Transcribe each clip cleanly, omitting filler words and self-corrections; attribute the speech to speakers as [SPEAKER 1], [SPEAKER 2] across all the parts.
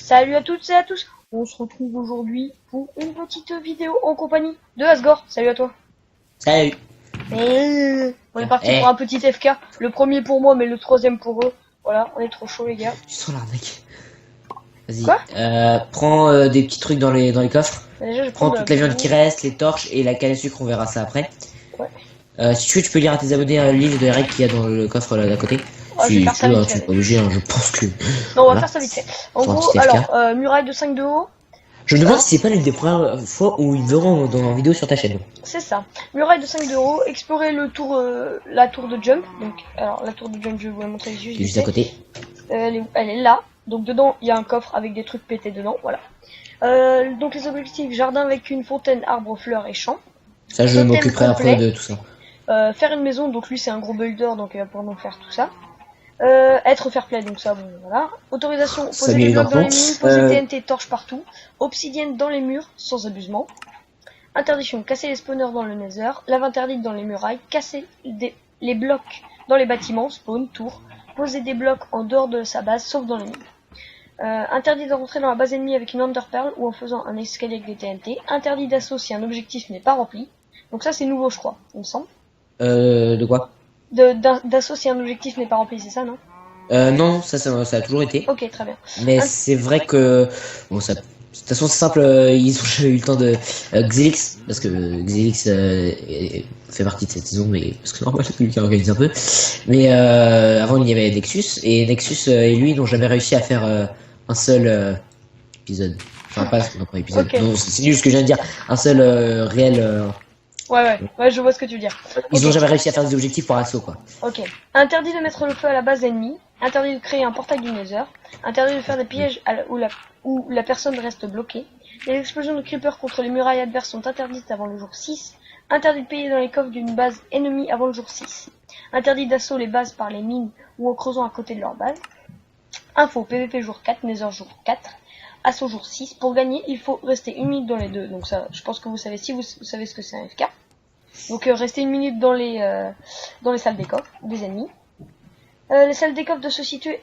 [SPEAKER 1] Salut à toutes et à tous. On se retrouve aujourd'hui pour une petite vidéo en compagnie de Asgore. Salut à toi.
[SPEAKER 2] Salut.
[SPEAKER 1] On est parti pour un petit FK. Le premier pour moi, mais le troisième pour eux. Voilà, on est trop chaud les gars.
[SPEAKER 2] Tu sens l'arnaque. Vas-y.
[SPEAKER 1] Quoi
[SPEAKER 2] Prends des petits trucs dans les coffres.
[SPEAKER 1] Déjà, je
[SPEAKER 2] Prends toute la viande qui reste, les torches et la canne à sucre, on verra ça après.
[SPEAKER 1] Ouais.
[SPEAKER 2] Si tu veux, tu peux lire à tes abonnés le livre de règles qu'il y a dans le coffre là d'à côté.
[SPEAKER 1] Oh, je vais faire ça vite
[SPEAKER 2] tu
[SPEAKER 1] fait.
[SPEAKER 2] es pas obligé, je pense que.
[SPEAKER 1] Non, on va faire ça vite fait. En gros, alors, muraille de 5 de haut.
[SPEAKER 2] Je me demande si c'est pas l'une des premières fois où ils verront dans la vidéo sur ta chaîne.
[SPEAKER 1] C'est ça. Muraille de 5 de haut, explorer le tour, la tour de jump. Donc, alors, la tour de jump, je vais vous la montrer
[SPEAKER 2] juste à côté.
[SPEAKER 1] Elle est là. Donc, dedans, il y a un coffre avec des trucs pétés dedans. Voilà. Donc, les objectifs, jardin avec une fontaine, arbre, fleurs et champs.
[SPEAKER 2] Ça, je m'occuperai après de tout ça.
[SPEAKER 1] Faire une maison, donc lui, c'est un gros builder, donc il va pouvoir nous faire tout ça. Être fair play, donc ça, bon, voilà. Autorisation, poser des blocs dans les mines, poser TNT, torches partout. Obsidienne dans les murs, sans abusement. Interdiction, casser les spawners dans le nether. Lave interdite dans les murailles. Casser les blocs dans les bâtiments, spawn, tour. Poser des blocs en dehors de sa base, sauf dans les mines. Interdit de rentrer dans la base ennemie avec une Ender Pearl ou en faisant un escalier avec des TNT. Interdit d'assaut si un objectif n'est pas rempli. Donc ça, c'est nouveau, je crois, il me semble.
[SPEAKER 2] De quoi?
[SPEAKER 1] D'assaut si un objectif n'est pas rempli, c'est ça, non?
[SPEAKER 2] Non, ça a toujours été.
[SPEAKER 1] Ok, très bien.
[SPEAKER 2] Mais c'est vrai que bon, ça, de toute façon c'est simple, ils ont jamais eu le temps de Xelix, parce que Xelix fait partie de cette saison, mais parce que normal c'est lui qui organise un peu. Mais avant il y avait Nexus, et Nexus et lui n'ont jamais réussi à faire un seul épisode. Enfin pas épisode.
[SPEAKER 1] Okay.
[SPEAKER 2] C'est juste ce que je viens de dire. Un seul réel.
[SPEAKER 1] Ouais, je vois ce que tu veux dire.
[SPEAKER 2] Ils ont jamais réussi à faire des objectifs pour assaut, quoi.
[SPEAKER 1] Ok. Interdit de mettre le feu à la base ennemie. Interdit de créer un portail du Nether. Interdit de faire des pièges où la personne reste bloquée. Les explosions de creepers contre les murailles adverses sont interdites avant le jour 6. Interdit de payer dans les coffres d'une base ennemie avant le jour 6. Interdit d'assaut les bases par les mines ou en creusant à côté de leur base. Info, PVP jour 4, Nether jour 4. Assaut jour 6. Pour gagner, il faut rester 1 minute dans les deux. Donc ça, je pense que vous savez, si vous savez ce que c'est un FK. Donc rester 1 minute dans les salles des coffres des ennemis. Les salles des coffres doivent se situer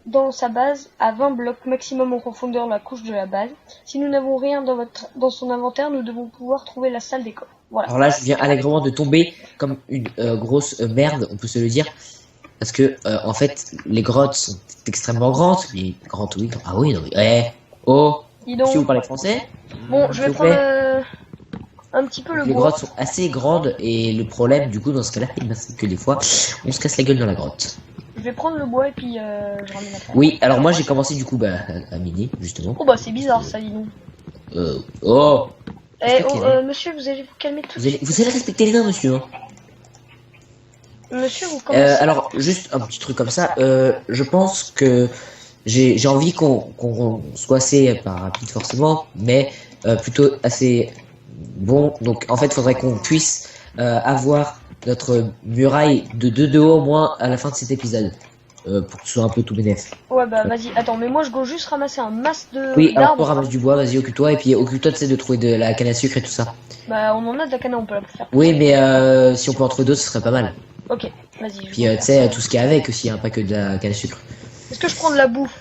[SPEAKER 1] dans sa base à 20 blocs maximum en profondeur la couche de la base. Si nous n'avons rien dans son inventaire, nous devons pouvoir trouver la salle des coffres. Voilà.
[SPEAKER 2] Alors là, je viens allègrement de tomber comme une grosse merde, on peut se le dire. Parce que en fait, les grottes sont extrêmement grandes. Mais grandes, oui. Ah oui, non, mais... Oh, si vous parlez français.
[SPEAKER 1] Bon, je vais prendre un petit peu le bois.
[SPEAKER 2] Les grottes sont assez grandes et le problème, du coup, dans ce cas-là, c'est que des fois, on se casse la gueule dans la grotte.
[SPEAKER 1] Je vais prendre le bois et puis je ramène après.
[SPEAKER 2] Oui, alors moi j'ai commencé du coup à miner, justement.
[SPEAKER 1] Oh bah c'est bizarre ça, dis donc. Monsieur, vous allez vous calmer tout de suite.
[SPEAKER 2] Vous allez respecter les nains, monsieur.
[SPEAKER 1] Monsieur, vous commencez.
[SPEAKER 2] Alors, juste un petit truc comme ça, je pense que j'ai envie qu'on soit assez, pas rapide forcément, mais plutôt assez bon. Donc en fait, il faudrait qu'on puisse avoir notre muraille de 2 de haut au moins à la fin de cet épisode. Pour que ce soit un peu tout bénef.
[SPEAKER 1] Ouais bah vas-y, attends, mais moi je go juste ramasser un masse de...
[SPEAKER 2] Oui, alors toi ramasse du bois, vas-y, occupe-toi, et puis occupe-toi de trouver de la canne à sucre et tout ça.
[SPEAKER 1] Bah on en a de la canne, on peut la faire.
[SPEAKER 2] Oui, mais si on peut en trouver d'autres, ce serait pas mal.
[SPEAKER 1] Ok, vas-y.
[SPEAKER 2] Puis tu sais, tout ce qu'il y a avec aussi, hein, pas que de la canne à sucre.
[SPEAKER 1] Est-ce que je prends de la bouffe?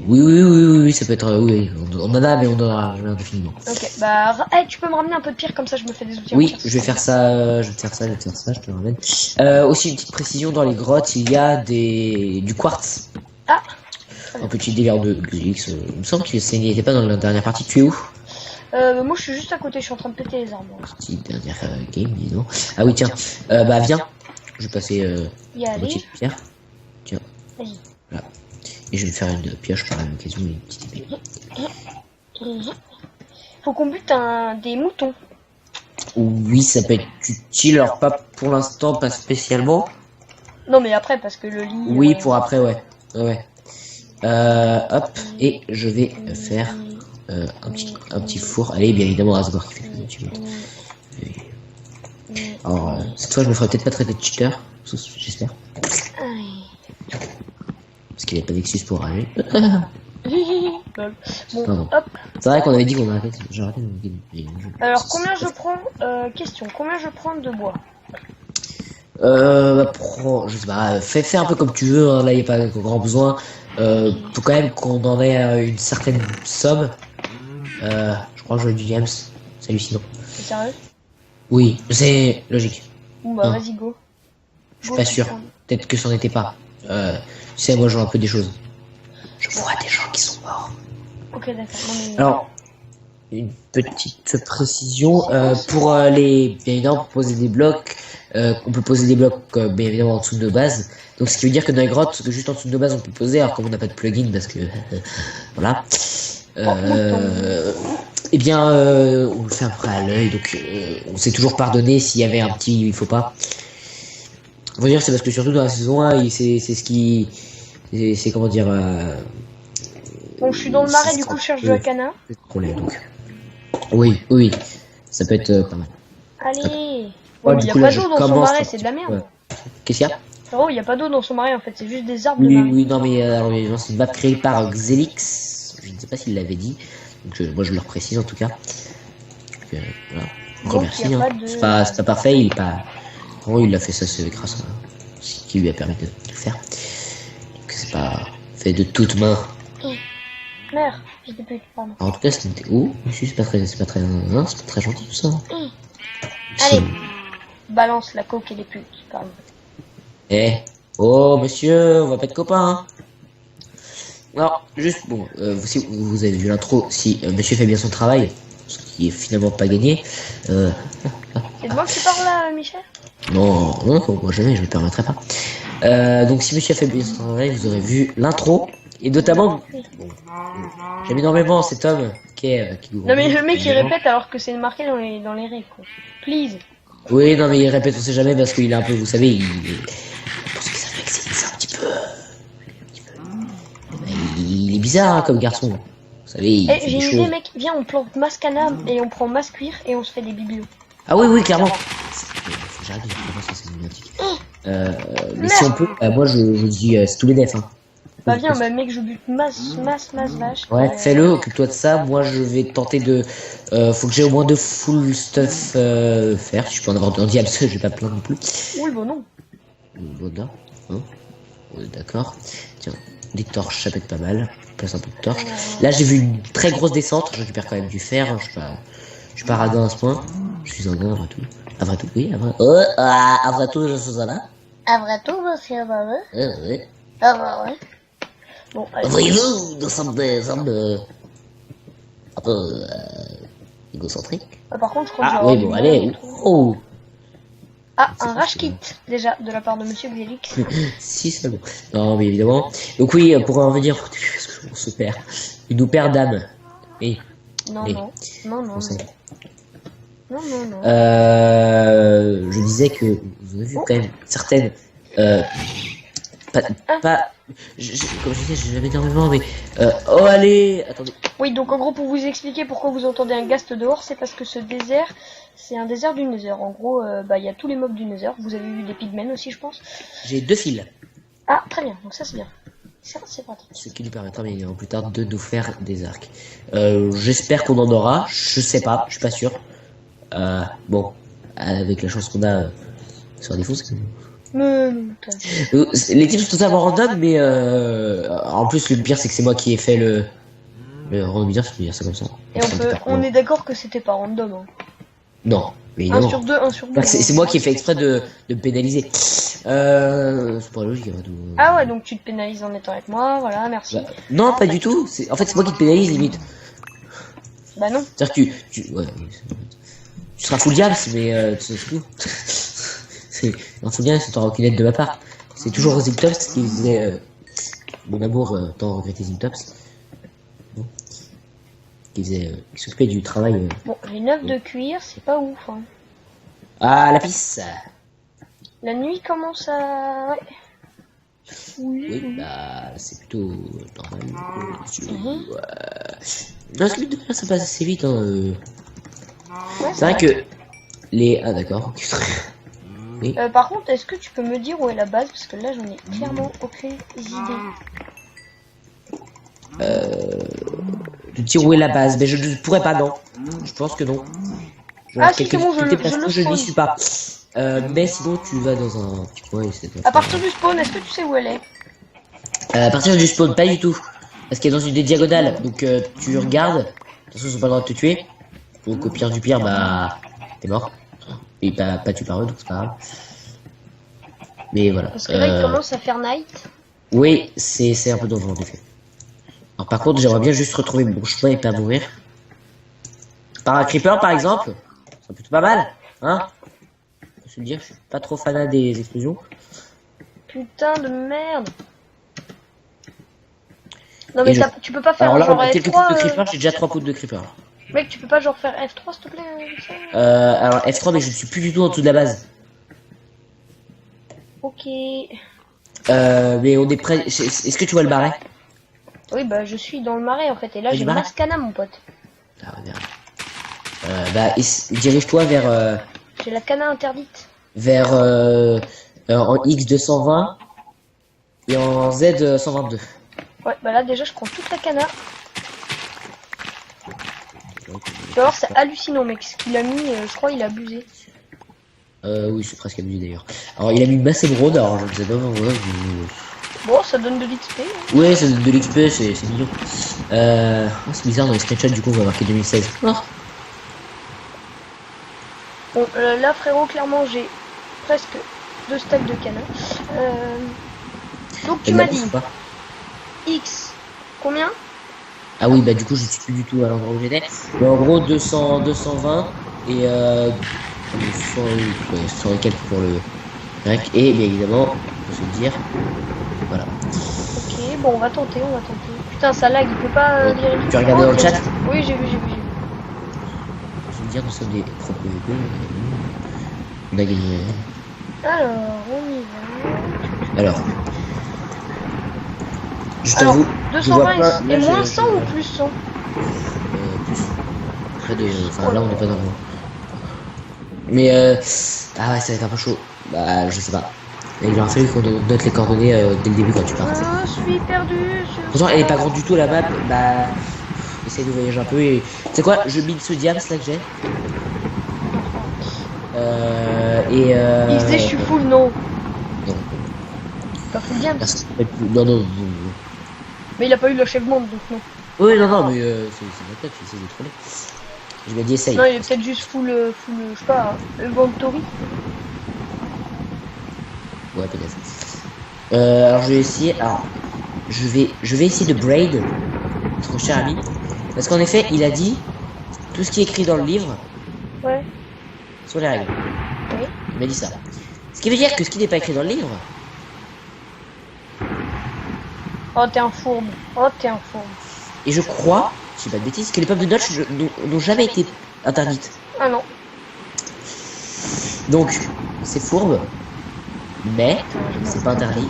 [SPEAKER 2] Oui, ça peut être... oui, on en a, mais on en aura indéfiniment.
[SPEAKER 1] Ok, bah... Hey, tu peux me ramener un peu de pierre, comme ça je me fais des outils.
[SPEAKER 2] Oui, je vais faire ça, je te le ramène. Aussi, une petite précision, dans les grottes, il y a du quartz.
[SPEAKER 1] Ah,
[SPEAKER 2] un petit délire de X. Il me semble qu'il n'était pas dans la dernière partie. Tu es où?
[SPEAKER 1] Moi je suis juste à côté, je suis en train de péter les arbres.
[SPEAKER 2] Petite dernière game, dis donc. Ah oui, tiens, bah viens. Je vais passer une petite pierre. Tiens.
[SPEAKER 1] Vas-y.
[SPEAKER 2] Voilà. Et je vais me faire une pioche par la même occasion, une petite épée.
[SPEAKER 1] Faut qu'on bute des moutons.
[SPEAKER 2] Oui, ça peut être utile, alors pas pour l'instant, pas spécialement.
[SPEAKER 1] Non mais après, parce que le lit...
[SPEAKER 2] Oui, pour après, ouais. Hop, et je vais faire un petit four. Allez, bien évidemment, Asgore qui fait le petit minutes. Alors, cette fois, je me ferai peut-être pas traiter de cheater, j'espère. Parce qu'il n'y a pas d'excuse pour rager.
[SPEAKER 1] Bon, hop.
[SPEAKER 2] C'est vrai qu'on avait dit qu'on arrêtait.
[SPEAKER 1] Alors, combien je prends question, combien je prends de bois?
[SPEAKER 2] Je sais pas, fais un peu comme tu veux, hein, là il n'y a pas grand besoin. Faut quand même qu'on en ait une certaine somme. Je crois que je du James. Salut sinon.
[SPEAKER 1] C'est sérieux?
[SPEAKER 2] Oui, c'est logique.
[SPEAKER 1] Bon bah
[SPEAKER 2] Non.
[SPEAKER 1] vas-y go.
[SPEAKER 2] Je suis pas sûr. Peut-être que c'en était pas. Tu sais, moi je vois un peu des choses. Je vois des gens qui sont morts.
[SPEAKER 1] Ok d'accord. Non, mais...
[SPEAKER 2] Alors, une petite précision pour les bien évidemment pour poser des blocs. On peut poser des blocs bien évidemment en dessous de nos bases. Donc ce qui veut dire que dans les grottes, juste en dessous de nos bases, on peut poser. Alors comme on n'a pas de plugin parce que voilà. Eh bien, on le fait un peu à l'œil, donc on s'est toujours pardonné s'il y avait un petit, il faut pas. On va dire c'est parce que surtout dans la saison 1, c'est ce qui, c'est comment dire.
[SPEAKER 1] Bon, je suis dans le marais, du coup, je cherche de la cana.
[SPEAKER 2] Donc. Oui, oui, ça peut être pas mal.
[SPEAKER 1] Allez.
[SPEAKER 2] Ouais,
[SPEAKER 1] Il
[SPEAKER 2] du
[SPEAKER 1] n'y a
[SPEAKER 2] coup,
[SPEAKER 1] pas
[SPEAKER 2] là,
[SPEAKER 1] d'eau
[SPEAKER 2] je
[SPEAKER 1] dans son
[SPEAKER 2] commence
[SPEAKER 1] marais,
[SPEAKER 2] un
[SPEAKER 1] c'est de
[SPEAKER 2] petit
[SPEAKER 1] la
[SPEAKER 2] peu.
[SPEAKER 1] merde.
[SPEAKER 2] Qu'est-ce qu'il y a?
[SPEAKER 1] Frérot, il n'y a pas d'eau dans son marais, en fait, c'est juste des arbres de
[SPEAKER 2] Oui,
[SPEAKER 1] marais.
[SPEAKER 2] oui, non, mais alors, évidemment, c'est une map créée par Xelix. Je ne sais pas s'il l'avait dit. Donc, moi, je le reprécise en tout cas. Donc, voilà. Encore
[SPEAKER 1] Donc,
[SPEAKER 2] merci.
[SPEAKER 1] y a
[SPEAKER 2] Hein.
[SPEAKER 1] pas de-
[SPEAKER 2] C'est pas parfait, il est pas. Vraiment, il a fait ça, c'est grâce à ce qui lui a permis de le faire. Donc, c'est pas fait de toute main.
[SPEAKER 1] Merde, j'étais plus, pardon.
[SPEAKER 2] Alors, en tout cas, c'était. Oh, monsieur, c'est pas très gentil tout ça.
[SPEAKER 1] Allez, balance la coke et les putes, pardon.
[SPEAKER 2] Eh, oh monsieur, on va pas être copains. Hein. Alors, juste, bon, si vous avez vu l'intro, si monsieur fait bien son travail, ce qui est finalement pas gagné,
[SPEAKER 1] C'est de moi que tu parles là, Michel?
[SPEAKER 2] non, moi jamais, je me permettrai pas. Donc si monsieur a fait bien son travail, vous aurez vu l'intro, et notamment, bon, j'aime énormément cet homme qui nous
[SPEAKER 1] Non mais le mec il
[SPEAKER 2] évidemment.
[SPEAKER 1] répète alors que c'est marqué dans les règles quoi. Please.
[SPEAKER 2] Oui, non mais il répète, on sait jamais, parce qu'il est un peu, vous savez, pour ceux qui savent que c'est un petit peu... Il est bizarre hein, comme garçon. Vous savez, il
[SPEAKER 1] Eh,
[SPEAKER 2] fait
[SPEAKER 1] j'ai
[SPEAKER 2] des
[SPEAKER 1] une
[SPEAKER 2] choses.
[SPEAKER 1] idée mec, viens on plante masse canam et on prend masse cuir et on se fait des biblios.
[SPEAKER 2] Ah oui, oui, clairement. Faut que j'arrête de dire ça, c'est lunatique. Mais si on peut, moi je dis c'est tous les defs. Hein.
[SPEAKER 1] Bah viens, bah mec je bute masse vache.
[SPEAKER 2] Ouais, fais-le, occupe-toi de ça. Moi je vais tenter de. Faut que j'ai au moins 2 full stuff faire. Je peux en avoir 2 en diable, parce que j'ai pas plein non plus.
[SPEAKER 1] Oui bon non.
[SPEAKER 2] Voilà. Hein ouais, d'accord. Tiens, des torches, ça peut être pas mal. Place un peu de torches. Là j'ai vu une très grosse descente. Je récupère quand même du fer. Hein. Je suis pas radin à ce point. Je suis un gars après tout. Après tout, oui, après. Oh, après tout, je suis là.
[SPEAKER 1] Après tout, c'est bah ouais.
[SPEAKER 2] Oui.
[SPEAKER 1] Ah bah ouais. Bon, allez.
[SPEAKER 2] Voyez-vous, nous sommes des hommes un peu égocentriques.
[SPEAKER 1] Bah, par contre je crois que
[SPEAKER 2] Ah
[SPEAKER 1] j'ai
[SPEAKER 2] oui,
[SPEAKER 1] du
[SPEAKER 2] bon,
[SPEAKER 1] mal
[SPEAKER 2] allez.
[SPEAKER 1] et tout.
[SPEAKER 2] Oh,
[SPEAKER 1] Ah, un rage kit déjà de la part de Monsieur Xelix.
[SPEAKER 2] si seulement. Non, mais évidemment. Donc oui, pour en revenir, on se perd. Il nous perd d'âme. Oui.
[SPEAKER 1] Non
[SPEAKER 2] Oui.
[SPEAKER 1] non non non
[SPEAKER 2] On sait.
[SPEAKER 1] non non non.
[SPEAKER 2] Je disais que vous avez vu quand même certaines. Pas. Comme je disais, j'ai jamais énormément, mais. Oh, allez. Attendez.
[SPEAKER 1] Oui, donc en gros, pour vous expliquer pourquoi vous entendez un ghast dehors, c'est parce que ce désert, c'est un désert du Nether. En gros, bah il y a tous les mobs du Nether. Vous avez vu des pigmen aussi, je pense.
[SPEAKER 2] J'ai 2 fils.
[SPEAKER 1] Ah, très bien, donc ça c'est bien. C'est pratique.
[SPEAKER 2] Ce qui nous permettra bien évidemment plus tard de nous faire des arcs. J'espère qu'on en aura. Je sais pas, je suis pas sûr. Bon, avec la chance qu'on a sur des fonds, les types sont totalement random, mais en plus le pire c'est que c'est moi qui ai fait le randomizer, je peux dire ça comme ça.
[SPEAKER 1] Et on est d'accord que c'était pas random. Hein.
[SPEAKER 2] Non, mais
[SPEAKER 1] 1
[SPEAKER 2] non.
[SPEAKER 1] sur 2, 1 sur 2.
[SPEAKER 2] C'est moi qui ai fait exprès de me pénaliser. C'est pas logique. Hein,
[SPEAKER 1] Ah ouais, donc tu te pénalises en étant avec moi, voilà, merci.
[SPEAKER 2] Bah, non, pas du tout. En fait, c'est moi qui te pénalise limite.
[SPEAKER 1] Bah non.
[SPEAKER 2] C'est-à-dire que tu seras full diable, mais c'est tout. C'est un full diable, c'est t'auras aucune aide de ma part. C'est toujours Zimtops qui faisait mon amour tant regretter Zimtops. Qui s'occupait du travail.
[SPEAKER 1] Bon, j'ai 9 de cuir, c'est pas ouf. Hein.
[SPEAKER 2] Ah, la pisse.
[SPEAKER 1] La nuit commence à... Ouais.
[SPEAKER 2] Oui, bah c'est plutôt normal.
[SPEAKER 1] Mhm.
[SPEAKER 2] Non, ce que ça passe assez vite. Hein,
[SPEAKER 1] Ouais,
[SPEAKER 2] c'est vrai que les. Ah d'accord. Oui.
[SPEAKER 1] par contre, est-ce que tu peux me dire où est la base? Parce que là, j'en ai clairement aucune idée.
[SPEAKER 2] De dire où est la base, mais je ne pourrais pas, non. Je pense que non.
[SPEAKER 1] Ah si, c'est bon, je le
[SPEAKER 2] je n'y
[SPEAKER 1] spawn.
[SPEAKER 2] suis pas. Mais sinon, tu vas dans un petit coin et c'est
[SPEAKER 1] À partir du spawn, est-ce que tu sais où elle est?
[SPEAKER 2] À partir du spawn, pas du tout. Parce qu'elle est dans une des diagonales. Donc tu regardes. De toute façon, ils ont pas le droit de te tuer. Donc au pire du pire, bah t'es mort. Et pas tu par eux, donc c'est pas grave. Mais voilà.
[SPEAKER 1] Parce que là, il commence à faire night.
[SPEAKER 2] Oui, c'est un peu dangereux en effet. Alors par contre, j'aimerais bien juste retrouver mon chemin et pas mourir. Par un creeper par exemple, c'est plutôt pas mal, hein? Je peux se le dire, je suis pas trop fanat des explosions.
[SPEAKER 1] Putain de merde. Non mais tu peux pas faire
[SPEAKER 2] alors là,
[SPEAKER 1] genre
[SPEAKER 2] on a quelques
[SPEAKER 1] F3
[SPEAKER 2] poutres de creeper, j'ai déjà 3 poutres de creeper.
[SPEAKER 1] Mec, tu peux pas genre faire F3 s'il te plaît
[SPEAKER 2] Alors F3, mais je suis plus du tout en dessous de la base.
[SPEAKER 1] Ok.
[SPEAKER 2] Mais on est prêt. Est-ce que tu vois le marais?
[SPEAKER 1] Oui, bah je suis dans le marais en fait, et là j'ai Mascana mon pote.
[SPEAKER 2] Ah merde. Bah dirige-toi vers...
[SPEAKER 1] J'ai la cana interdite.
[SPEAKER 2] Vers en X220 et en Z122.
[SPEAKER 1] Ouais, bah là déjà je prends toute la cana. Tu vas voir, c'est hallucinant mec, ce qu'il a mis, je crois il a abusé.
[SPEAKER 2] Oui, c'est presque abusé d'ailleurs. Alors il a mis Mass Emerald, alors je ne sais pas pourquoi.
[SPEAKER 1] Bon, ça donne de l'XP. Hein.
[SPEAKER 2] Ouais, ça donne de l'XP, c'est mignon. Oh, c'est bizarre, dans les screenshots du coup on va marquer 2016. Oh.
[SPEAKER 1] Bon, là frérot, clairement j'ai presque 2 stacks de cana. Donc tu m'as dit X, combien?
[SPEAKER 2] Ah oui, bah du coup je suis plus du tout à l'endroit où j'étais. Mais en gros 200, 220 et 100 et quelques pour le grec. Et bien évidemment, faut se le dire, voilà.
[SPEAKER 1] Ok, bon on va tenter, Putain ça lag, il peut pas lire.
[SPEAKER 2] Tu as regardé dans le chat?
[SPEAKER 1] Oui j'ai vu.
[SPEAKER 2] Je veux dire, nous sommes des propriétaires. On a gagné.
[SPEAKER 1] Alors, on y va.
[SPEAKER 2] Alors, je t'avoue,
[SPEAKER 1] 220 et moins 100 ou plus 100?
[SPEAKER 2] Plus. Près de... Enfin, là, on n'est pas dans le... Mais, ah ouais, ça va être un peu chaud. Bah, je sais pas. Et il aurait fallu qu'on note les coordonnées dès le début quand tu pars.
[SPEAKER 1] Je suis perdu.
[SPEAKER 2] Pourtant, elle est pas grande du tout, la map. Bah, essaye de voyager un peu et... Tu sais quoi, je mine ce diable, là que j'ai.
[SPEAKER 1] Il faisait je suis full, non.
[SPEAKER 2] Non.
[SPEAKER 1] Pas full diable.
[SPEAKER 2] Non.
[SPEAKER 1] Mais il a pas eu l'achèvement, donc non.
[SPEAKER 2] Oui, non, mais c'est ma tête, j'essaie de troller. Je me dis essaye.
[SPEAKER 1] Non, il est peut-être juste full, je sais pas, inventory.
[SPEAKER 2] Ouais, peut-être. Alors je vais essayer. Alors, je vais essayer de braid, mon cher ami, parce qu'en effet, il a dit tout ce qui est écrit dans le livre.
[SPEAKER 1] Ouais.
[SPEAKER 2] Sur les règles.
[SPEAKER 1] Oui.
[SPEAKER 2] Il m'a dit ça. Ce qui veut dire que ce qui n'est pas écrit dans le livre.
[SPEAKER 1] Oh, t'es un fourbe.
[SPEAKER 2] Et je crois, je sais pas de bêtises, que les pommes de notch n'ont jamais été interdites.
[SPEAKER 1] Ah non.
[SPEAKER 2] Donc, c'est fourbe, mais c'est pas interdit.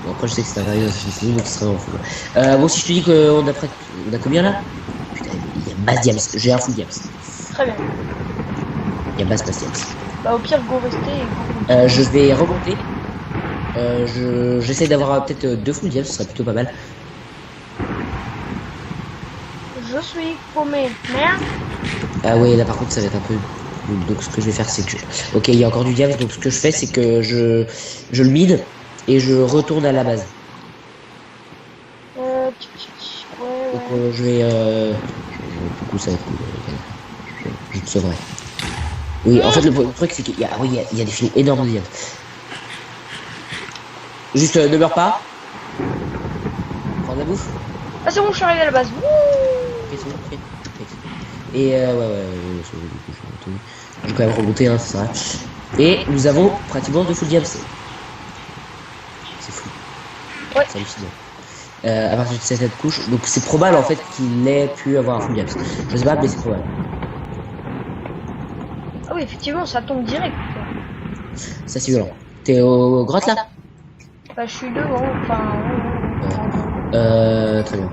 [SPEAKER 2] Bon, après, je sais que c'est interdit dans cette série, donc ce serait en fourbe. Bon, si je te dis qu'on a combien là? Putain, il y a masse diams. J'ai un full diams.
[SPEAKER 1] Très bien.
[SPEAKER 2] Il y a masse diams.
[SPEAKER 1] Bah, au pire, go rester et go.
[SPEAKER 2] Je vais remonter. J'essaie d'avoir peut-être 2 full diams, ce serait plutôt pas mal.
[SPEAKER 1] Je suis paumé. Merde.
[SPEAKER 2] Ah ouais, là par contre ça va être un peu... Donc ce que je vais faire c'est que... Ok, il y a encore du diams, donc ce que je fais c'est que je le mine et je retourne à la base.
[SPEAKER 1] Ouais.
[SPEAKER 2] Donc je vais... Du coup ça va être cool. Je te sauverai. Oui, en fait le truc c'est qu'il y a... Oui, il y a des filets énormes de diams. Juste ne meurs pas. Prends de la bouffe.
[SPEAKER 1] Ah c'est bon, je suis arrivé à la base. Wouh.
[SPEAKER 2] Ok, c'est bon, ok. Et ouais, je vais quand même remonter, hein, c'est vrai. Et nous avons pratiquement 2 full diams. C'est fou.
[SPEAKER 1] Ouais.
[SPEAKER 2] C'est hallucinant. À partir de cette couche, donc c'est probable en fait qu'il ait pu avoir un full diams. Je sais pas, mais c'est probable.
[SPEAKER 1] Ah oui, effectivement, ça tombe direct.
[SPEAKER 2] Ça c'est violent. T'es au grotte là?
[SPEAKER 1] Bah, je suis devant, enfin.
[SPEAKER 2] Très bien.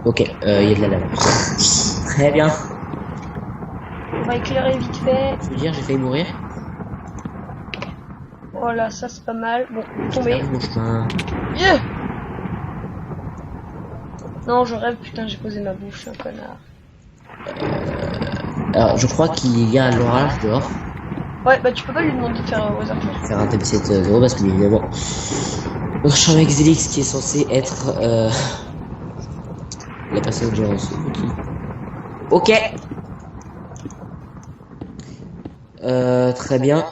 [SPEAKER 2] Ok, il y a de la lave. Très bien.
[SPEAKER 1] On va éclairer vite fait.
[SPEAKER 2] Je veux dire, j'ai failli mourir.
[SPEAKER 1] Voilà, ça c'est pas mal. Bon, tombé.
[SPEAKER 2] Mon chemin.
[SPEAKER 1] Yeah. Non, je rêve, putain, j'ai posé ma bouche, je suis un connard.
[SPEAKER 2] Alors, je crois qu'il y a un orage dehors.
[SPEAKER 1] Ouais, bah tu peux pas lui demander de faire au hasard.
[SPEAKER 2] Faire un TP7 parce que évidemment notre cher mec Zelix qui est censé être la personne que j'ai reçue. Ok. Très bien.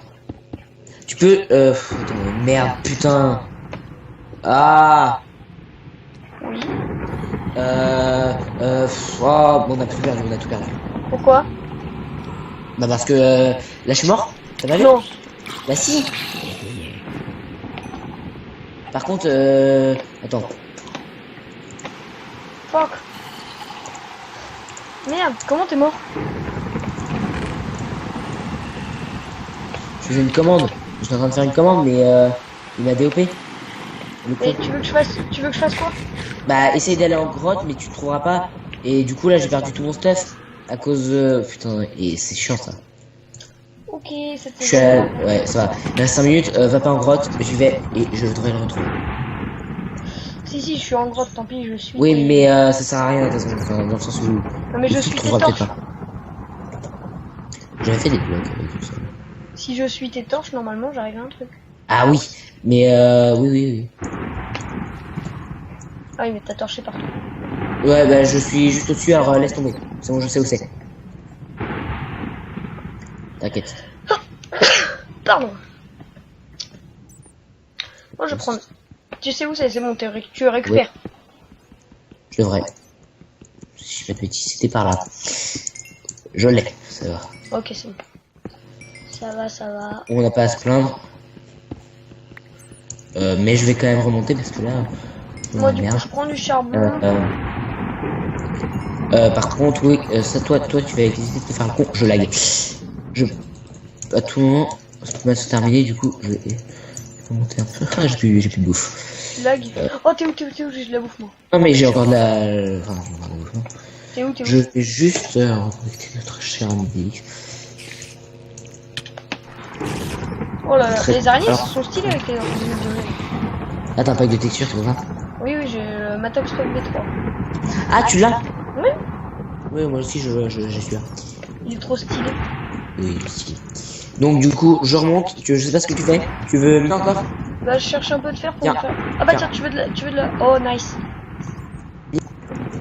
[SPEAKER 2] Tu peux attends, merde, putain. Ah.
[SPEAKER 1] Oui.
[SPEAKER 2] Oh, bon, on a tout perdu, on a tout perdu.
[SPEAKER 1] Pourquoi?
[SPEAKER 2] Bah parce que là je suis mort. T'as pas vu?
[SPEAKER 1] Non.
[SPEAKER 2] Bah si. Par contre attends.
[SPEAKER 1] Fuck. Merde, comment t'es mort?
[SPEAKER 2] Je faisais une commande. J'étais en train de faire une commande mais il m'a DOP. Le con.
[SPEAKER 1] Et tu veux que je fasse quoi?
[SPEAKER 2] Bah essaye d'aller en grotte mais tu trouveras pas. Et du coup là j'ai perdu tout mon stuff. À cause putain et c'est chiant ça.
[SPEAKER 1] Ok, c'était...
[SPEAKER 2] Je suis à... Ouais ça va. Il reste 5 minutes, va pas en grotte, j'y vais et je devrais le retrouver.
[SPEAKER 1] Si, je suis en grotte, tant pis, je suis...
[SPEAKER 2] Oui mais ça sert à rien de toute façon, enfin, dans le sens où...
[SPEAKER 1] Non mais je
[SPEAKER 2] tu
[SPEAKER 1] suis tes
[SPEAKER 2] trouveras peut-être
[SPEAKER 1] torches.
[SPEAKER 2] pas. J'avais fait des blocs avec tout ça.
[SPEAKER 1] Si je suis tes torches, normalement j'arrive à un truc.
[SPEAKER 2] Ah oui, mais oui.
[SPEAKER 1] Ah oui, mais t'as torché partout.
[SPEAKER 2] Ouais, bah je suis juste au-dessus, alors laisse tomber. C'est bon, je sais où c'est. T'inquiète.
[SPEAKER 1] Pardon. Moi je prends... Tu sais où c'est bon, tu récupères.
[SPEAKER 2] Oui. Je devrais. Si je fais de bêtises, c'était par là. Je l'ai, ça va.
[SPEAKER 1] Ok, c'est bon. Ça va.
[SPEAKER 2] On n'a pas à se plaindre. Mais je vais quand même remonter parce que là...
[SPEAKER 1] Moi du coup je prends du charbon.
[SPEAKER 2] Par contre, oui, ça, toi, tu vas essayer de te faire le con. Je lag. À tout moment, ça peut se terminer, du coup, je vais remonter un peu. Ah, j'ai plus de bouffe.
[SPEAKER 1] Tu lag. Oh, t'es où, j'ai de la bouffe moi.
[SPEAKER 2] Non, mais j'ai encore de la... Enfin, j'ai encore de la bouffe, non.
[SPEAKER 1] T'es où
[SPEAKER 2] Je vais juste reconnecter notre cher ami.
[SPEAKER 1] Oh là là,
[SPEAKER 2] Très...
[SPEAKER 1] les araignées
[SPEAKER 2] Alors...
[SPEAKER 1] sont stylées avec les araignées.
[SPEAKER 2] Ah, t'as un pack de texture, c'est ça?
[SPEAKER 1] Oui, j'ai le Matox Top B3.
[SPEAKER 2] Ah, tu l'as?
[SPEAKER 1] Oui.
[SPEAKER 2] Oui, moi aussi, j'ai celui-là.
[SPEAKER 1] Il est trop stylé.
[SPEAKER 2] Oui, il est stylé. Donc, du coup, je remonte. Je sais pas ce que tu fais. Tu veux venir encore?
[SPEAKER 1] Bah, je cherche un peu de fer pour
[SPEAKER 2] Tiens.
[SPEAKER 1] le faire. Ah bah tiens, tu veux de la... Oh, nice.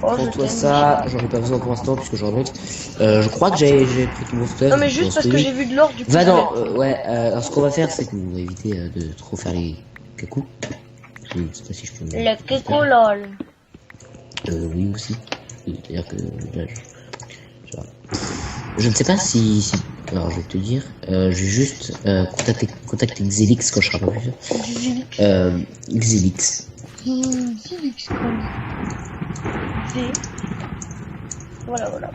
[SPEAKER 1] Oh, je
[SPEAKER 2] Prends-toi
[SPEAKER 1] t'aime.
[SPEAKER 2] ça, j'en ai pas besoin pour l'instant puisque je remonte. Je crois que j'ai pris tout mon stuff.
[SPEAKER 1] Non mais juste parce que j'ai vu de l'or du coup.
[SPEAKER 2] Va dans, alors ce qu'on va faire c'est qu'on va éviter de trop faire les cacous. Je sais pas si je peux.
[SPEAKER 1] Le kéko lol.
[SPEAKER 2] Oui aussi. C'est-à-dire que là, je ne sais pas si... Alors je vais te dire, je vais juste contacter Xelix quand je serai pas plus sûr. Xelix.
[SPEAKER 1] Xelix Voilà.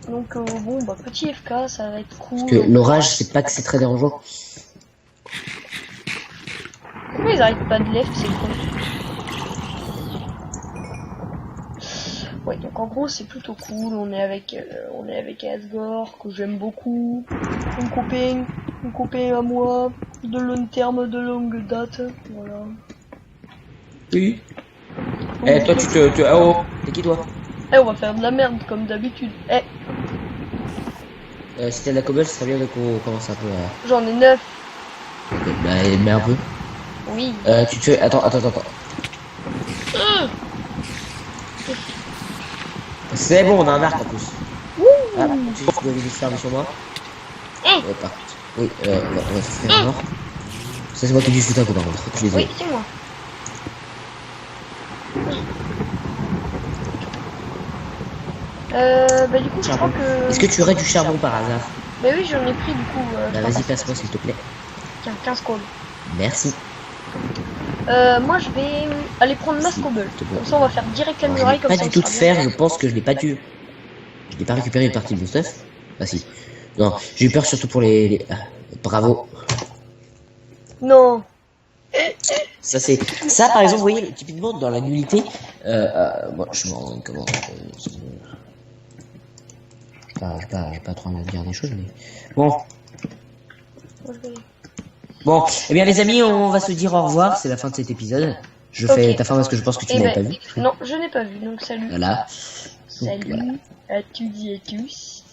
[SPEAKER 1] Donc bon bah petit FK ça va être cool.
[SPEAKER 2] Parce que l'orage c'est pas que c'est très dérangeant.
[SPEAKER 1] Pourquoi ils arrêtent pas de left, c'est con. Ouais, donc en gros c'est plutôt cool, on est avec Asgore, que j'aime beaucoup, un copain à moi, de long terme, de longue date, voilà.
[SPEAKER 2] Oui. Eh toi oh, t'es qui toi?
[SPEAKER 1] Eh on va faire de la merde comme d'habitude, eh.
[SPEAKER 2] Si t'as de la cobble, ce serait bien qu'on commence un peu à...
[SPEAKER 1] J'en ai 9.
[SPEAKER 2] Okay, bah mets un peu.
[SPEAKER 1] Oui.
[SPEAKER 2] Tu te fais... Attends. C'est bon, on a un arc en plus. Ah, tu dois lui faire sur moi. Par contre. Oui, on va se faire un mort. Ça c'est moi qui ai dû foutre un coup par contre. Je les ai.
[SPEAKER 1] Oui, c'est moi. Bah du coup je crois que...
[SPEAKER 2] Est-ce que tu aurais du charbon par hasard?
[SPEAKER 1] Bah oui j'en ai pris du coup.
[SPEAKER 2] Bah vas-y passe-moi s'il te plaît.
[SPEAKER 1] Tiens, 15 calls.
[SPEAKER 2] Merci.
[SPEAKER 1] Moi je vais aller prendre ma cobble. Comme ça on va faire direct la muraille comme ça.
[SPEAKER 2] Pas du tout de fer, je pense que je l'ai pas dû. Je n'ai pas récupéré une partie de mon stuff. Ah si. Non, j'ai eu peur surtout pour les... Ah, bravo.
[SPEAKER 1] Non.
[SPEAKER 2] Ça c'est... Ça par exemple, vous voyez, typiquement dans la nullité, moi je m'en... Comment... j'ai pas trop envie de dire des choses, mais... Bon. Bon, eh bien les amis, on va se dire au revoir, c'est la fin de cet épisode. Je fais ta fin parce que je pense que tu n'avais pas vu.
[SPEAKER 1] Non, je n'ai pas vu, donc salut.
[SPEAKER 2] Voilà.
[SPEAKER 1] Salut
[SPEAKER 2] Voilà.
[SPEAKER 1] à toutes et à tous.